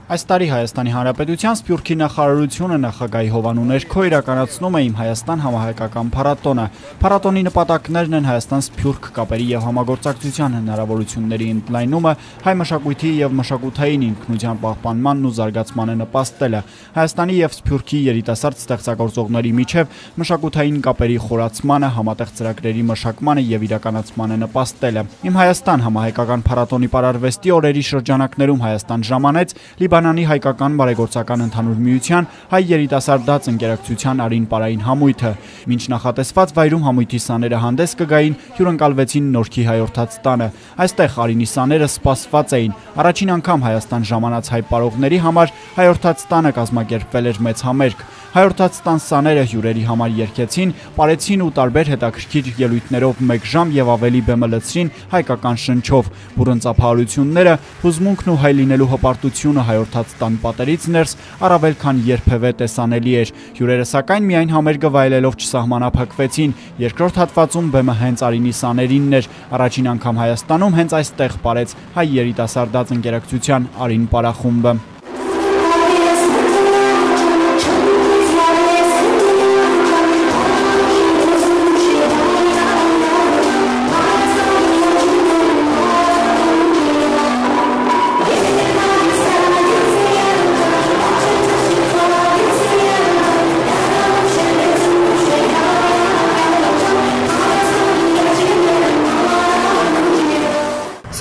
Այս տարի Հայաստանի Հանրապետության Սփյուռքի նախարարությունը նախագահի հովանու ներքո իրականացնում է «Իմ Հայաստան» համահայկական փառատոնը։ Փառատոնի նպատակներն են Հայաստան-Սփյուռք կապերի և համագործակցության հնարավորությունների ընդլայնումը, հայ մշակույթի և մշակութային ինքնության պահպանմանն ու զարգացմանը նպաստելը, Հայաստանի և Սփյուռքի երիտասարդ ստեղծագործողների միջև մշակութային կապերի խորացմանը, համատեղ ծրագրերի մշակմանը և իրականացմանը նպաստելը։ «Իմ Հայաստան» համահայկական փառատոնի պարարվեստի օրերի շրջանակներում Հայաստան ժամանեց Լիբանանի հայկական բարեգործական ընդհանուր միության հայ երիտասարդաց ընկերակցության Արին-Պարային համույթը։ Մինչ նախատեսված վայրում համույթի սաները հանդես կգային, հյուրընկալվեցին Նորքի հայորդաց տանը։ Այստեղ Արինի սաները սպասված էին։ Առաջին անգամ Հայաստան ժամանած հայ պարողների համար հայորդաց տանը կազմակերպվել էր մեծ համերգ։ Հայորդաց տան սաները հյուրերի համար երգեցին, պարեցին ու տարբեր հետաքրքիր ելույթներով 1 ժամ և ավելի բեմը լցրին հայկական շնչով։ Բուռն ծափահարությունները, հուզմունքն ու հայ լինելու հպարտությունը հայորդաց տան պատերից ներս առավել քան երբևէ տեսանելի էր։ Հյուրերը սակայն միայն համերգը վայելելով չսահմանափակվեցին։ Երկրորդ հատվածում բեմը հենց Արինի սաներինն էր։ Առաջին անգամ Հայաստանում հենց այստեղ պարեց հայ երիտասարդաց ընկերակցության Արին պարախումբը։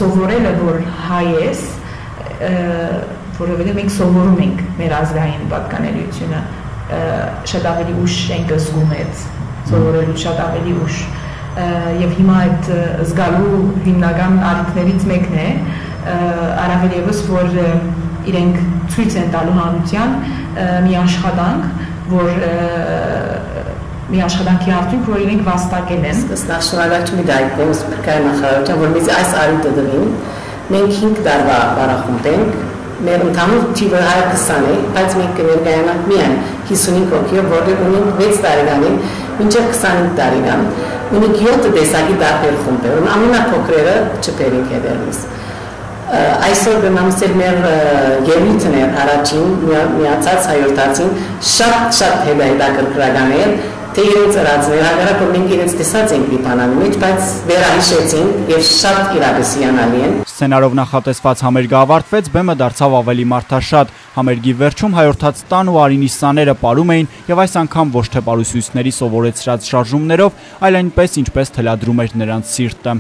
Սովորելը, որ հայ ես, որովհետև մենք սովորում ենք մեր ազգային պատկանելիությունը, շատ ավելի ուշ ենք զգում այդ սովորելու շատ ավելի ուշ, և հիմա այդ զգալու հիմնական առիթներից մեկն է, առավել ևս, որ իրենք ցույց են տալու հանրության մի աշխատանք, որ մի աշխատանքի արդյունք, որ իրենք վաստակել են։ Նախ շնորհակալություն դիտարկեմ Սփյուռքահայ նախարարության, որ մեզ այս առիթը դրին։ Մենք 5 տարվա բառախումբ ենք, մեր ընդհանուր թիվը 120 է, բայց մենք կներկայանանք միայն 55 հոգի, որտեղ ունենք 6 տարեկանին մինչև 25 տարեկան։ Ունենք 7 տեսակի տարբեր խումբեր, ամենափոքրերը չփերինք է դեռնից։ Այսօր բեմամսել մեր ելույթն էր առաջին միացած հայորդացին շատ հետաքրքրական էր, թե իրենց ծրածներ, հակառակ որ մենք իրենց տեսած ենք Լիբանանի մեջ, բայց վերահիշեցինք և շատ իրապես հիանալի են։ Սցենարով նախատեսված համերգը ավարտվեց, բեմը դարձավ ավելի մարդաշատ։ Համերգի վերջում հայորդաց տան ու Արինի սաները պարում էին և այս անգամ ոչ թե պարուսույցների սովորեցրած շարժումներով, այլ այնպես, ինչպես թելադրում էր նրանց սիրտը։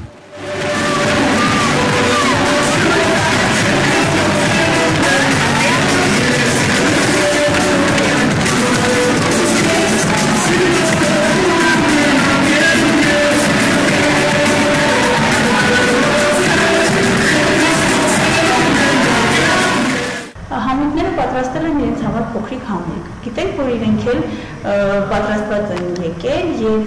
Պատրաստել են իրենց համար փոքրիկ համերգ։ Գիտենք, որ իրենք էլ պատրաստված են եկել և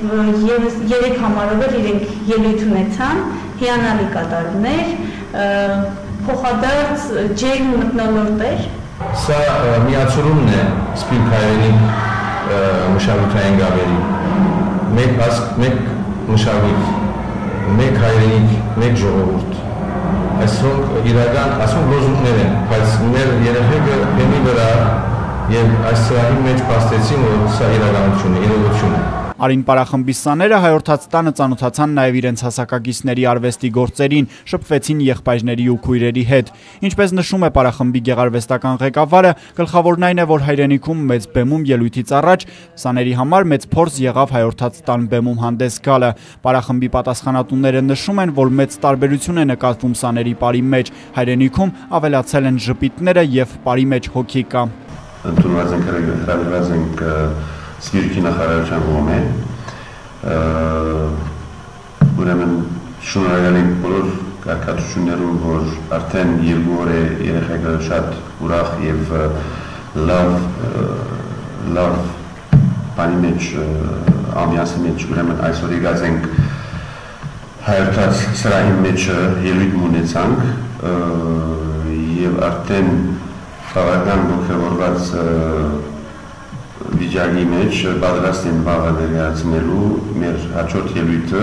3 համարով էլ իրենք ելույթ ունեցան, հիանալի կատարումներ, փոխադարձ ջերմ մթնոլորտեր։ Սա միացումն է սփյուռքահայերի մշակութային գավերի։ Մեկ ազգ, մեկ մշակույթ, մեկ հայրենիք, մեկ ժողովուրդ։ Այսօր իրական ասում լոզունգներ են, բայց մեր երեխեքը բեմի վրա և այս ծրագրի մեջ փաստեցին, որ սա իրականություն է, իրողություն է։ Արին պարախմբի սաները հայորդաց տանը ծանոթացան նաև իրենց հասակակիցների արվեստի գործերին, շփվեցին եղբայրների ու քույրերի հետ։ Ինչպես նշում է պարախմբի գեղարվեստական ղեկավարը, գլխավորն այն է, որ հայրենիքում մեծ բեմում ելույթից առաջ սաների համար մեծ փորձ եղավ հայորդաց տան բեմում հանդես գալը։ Պարախմբի պատասխանատուները նշում են, որ մեծ տարբերություն է նկատվում սաների պարի մեջ, հայրենիքում ավելացել են ժպիտները և պարի մեջ հոգի կա։ Ընդունված ենք հրավիրված ենք Սփյուռքի նախարարության կողմից, ուրեմն շնորհակալ ենք բոլոր կարգացություններում, որ արդեն 2 օր է երեխեքը շատ ուրախ և լավ բանի մեջ, ամբիանսի մեջ, ուրեմն այսօր եկած ենք հայորդաց սրահի մեջ ելույթ ունեցանք և արդեն բավական ոգևորված վիճակի մեջ պատրաստ են վաղը ներկայացնելու մեր հաջորդ ելույթը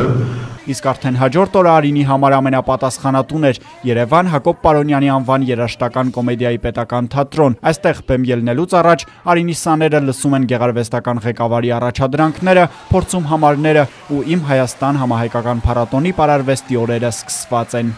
Իսկ արդեն հաջորդ օրը Արինի համար ամենապատասխանատուն էր Երևան Հակոբ Պարոնյանի անվան երաժշտական կոմեդիայի պետական թատրոն։ Այստեղ բեմ ելնելուց առաջ Արինի սաները լսում են գեղարվեստական ղեկավարի առաջադրանքները, փորձում համարները ու Իմ Հայաստան համահայկական փառատոնի պարարվեստի օրերը սկսված են։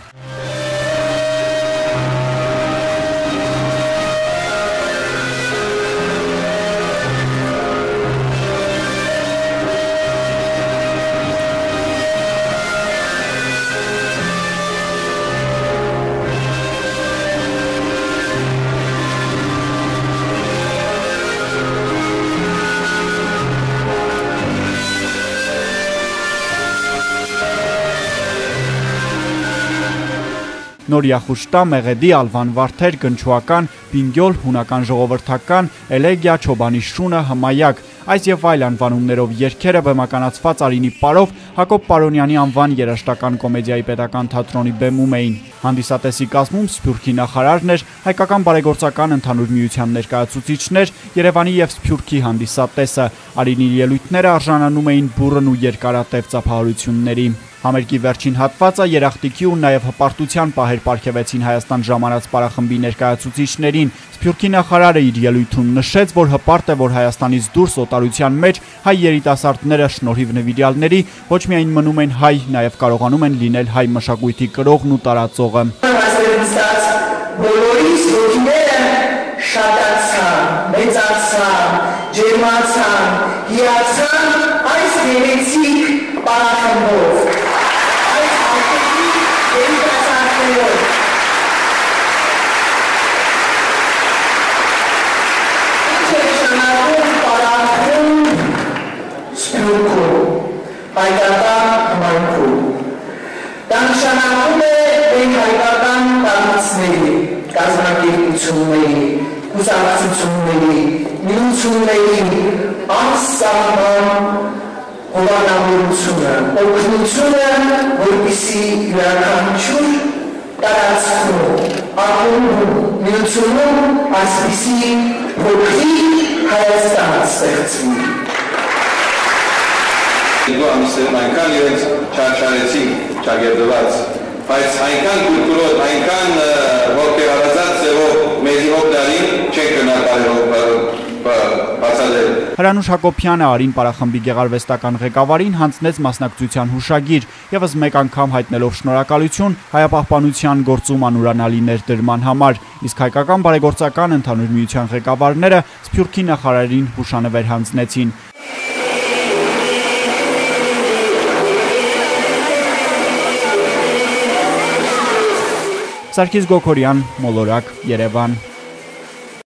Նորյախուշտա, Մեղեդի, Ալվան Վարդեր, Գնչուական, Պինգյոլ, Հունական ժողովրդական, Էլեգիա, Չոբանի շունը, Հմայակ, այս եւ այլ անվանումներով երգերը բեմականացված Արինի պարով Հակոբ Պարոնյանի անվան երաժշտական կոմեդիայի պետական թատրոնի բեմում էին։ Հանդիսատեսի կազմում Սփյուռքի նախարարն էր, Հայկական բարեգործական ընդհանուր միության ներկայացուցիչներ, Երևանի եւ Սփյուռքի հանդիսատեսը։ Արինի ելույթները արժանանում էին բուռն ու երկարատև ծափահարությունների։ Համերգի վերջին հատվածը երախտիկի ու նաև հպարտության պահեր պարգևեցին Հայաստան ժամանած պարախմբի ներկայացուցիչներին։ Սփյուռքի նախարարը իր ելույթում նշեց, որ հպարտ է, որ Հայաստանից դուրս օտարության մեջ հայ երիտասարդները շնորհիվ նվիրյալների ոչ միայն մնում են հայ, նաև կարողանում են լինել հայ մշակույթի կրողն ու տարածողը։ Բոլորիս ոգիները շատացան, մեծացան, ջերմացան, հիացան այս գեղեցիկ պարախմբով։ Հայկական համայնքում Տանշանակում է մենք հայկական տարածքների, կազմակերպությունների, կուսակցությունների, միությունների անսահման հովանավորությունը, օգնությունը, որպեսզի յուրաքանչյուր տարածքում, ակումբում, միությունում այսպիսի փոքրիկ Հայաստան ստեղծվի։ Դու ամիսերում այնքան իրենց չարչարեցին, չագերդված, բայց այնքան կուլտուրոտ, այնքան ոգեհարազատ ձևով մեզի հոգնարին չենք գնահատել բացատրել։ Հրանուշ Հակոբյանը Արին պարախմբի գեղարվեստական ղեկավարին հանձնեց մասնակցության հուշագիր, ևս մեկ անգամ հայտնելով շնորհակալություն հայապահպանության գործում անուրանալի ներդրման համար, իսկ Հայկական բարեգործական ընդհանուր միության ղեկավարները Սփյուռքի նախարարին հուշանվեր հանձնեցին։ Սարգիս Գոքորյան, Մոլորակ, Երևան։